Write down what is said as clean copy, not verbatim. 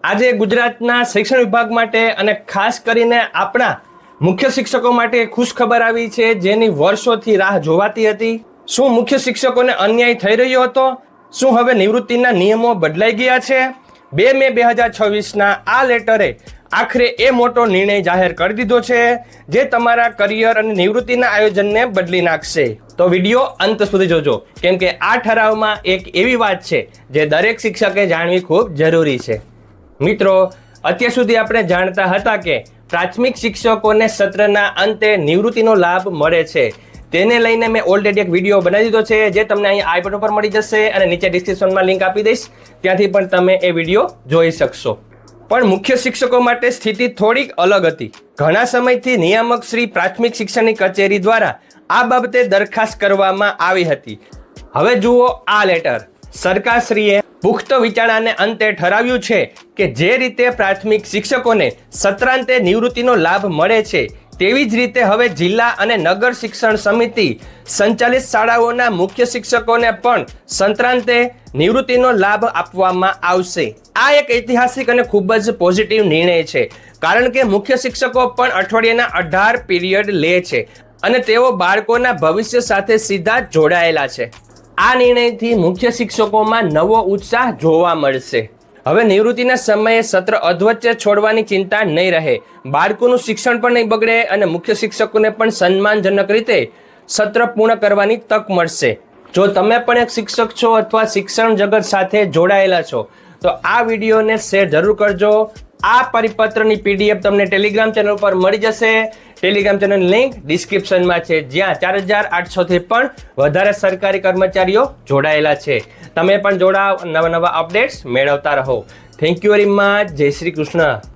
આજે ગુજરાતના શિક્ષણ વિભાગ માટે અને ખાસ કરીને આપણા મુખ્ય શિક્ષકો માટે ખુશખબર આવી છે, જેની વર્ષોથી રાહ જોવાતી હતી. શું મુખ્ય શિક્ષકોને અન્યાય થઈ રહ્યો હતો? શું હવે નિવૃત્તિના નિયમો બદલાઈ ગયા છે? 2 મે 2026ના આ લેટરે આખરે એ મોટો નિર્ણય જાહેર કરી દીધો છે, જે તમારા કરિયર અને નિવૃત્તિના આયોજનને બદલી નાખશે. તો વિડીયો અંત સુધી જોજો, કેમ કે આ ઠરાવમાં એક એવી વાત છે જે દરેક શિક્ષકે જાણવી ખૂબ જરૂરી છે. મિત્રો, અત્યાર સુધી આપણે જાણતા હતા કે પ્રાથમિક શિક્ષકોને સત્રના અંતે નિવૃત્તિનો લાભ મળે છે. તેને લઈને મેં ઓલરેડી એક વિડીયો બનાવી દીધો છે, જે તમને અહીં આઈ બટન પર મળી જશે અને નીચે ડિસ્ક્રિપ્શનમાં લિંક આપી દઈશ, ત્યાંથી પણ તમે એ વિડીયો જોઈ શકશો. પણ મુખ્ય શિક્ષકો માટે સ્થિતિ થોડીક અલગ હતી. ઘણા સમયથી નિયામક શ્રી પ્રાથમિક શિક્ષણની કચેરી દ્વારા આ બાબતે દરખાસ્ત કરવામાં આવી હતી. હવે જુઓ આ લેટર. સરકારશ્રીએ પુખ્ત વિચારણાને અંતે ઠરાવ્યું છે કે જે રીતે પ્રાથમિક શિક્ષકોને સત્રાંતે નિવૃત્તિનો લાભ મળે છે, તેવી જ રીતે હવે જિલ્લા અને નગર શિક્ષણ સમિતિ સંચાલિત શાળાઓના મુખ્ય શિક્ષકોને પણ સત્રાંતે નિવૃત્તિનો લાભ આપવામાં આવશે. આ એક ઐતિહાસિક અને ખૂબ જ પોઝિટિવ નિર્ણય છે, કારણ કે મુખ્ય શિક્ષકો પણ અઠવાડિયાના 18 પીરિયડ લે છે અને તેઓ બાળકોના ભવિષ્ય સાથે સીધા જોડાયેલા છે. આ નિર્ણયથી મુખ્ય શિક્ષકોમાં નવો ઉત્સાહ જોવા મળશે. હવે નિવૃત્તિના સમયે સત્ર અધવચ્ચે છોડવાની ચિંતા નહીં રહે. બાળકોનું શિક્ષણ પણ નહીં બગડે અને મુખ્ય શિક્ષકોને પણ સન્માનજનક રીતે સત્ર પૂર્ણ કરવાની તક મળશે. જો તમે પણ એક શિક્ષક છો અથવા શિક્ષણ જગત સાથે જોડાયેલા છો, તો આ વિડીયોને શેર જરૂર કરજો. આ પરિપત્રની PDF તમને ટેલિગ્રામ ચેનલ પર મળી જશે. ટેલિગ્રામ ચેનલની લિંક ડિસ્ક્રિપ્શનમાં છે, જ્યાં 4800 થી પણ વધારે સરકારી કર્મચારીઓ જોડાયેલા છે. તમે પણ જોડાઓ, નવા અપડેટ્સ મેળવતા રહો. Thank you very much. જય શ્રી કૃષ્ણ.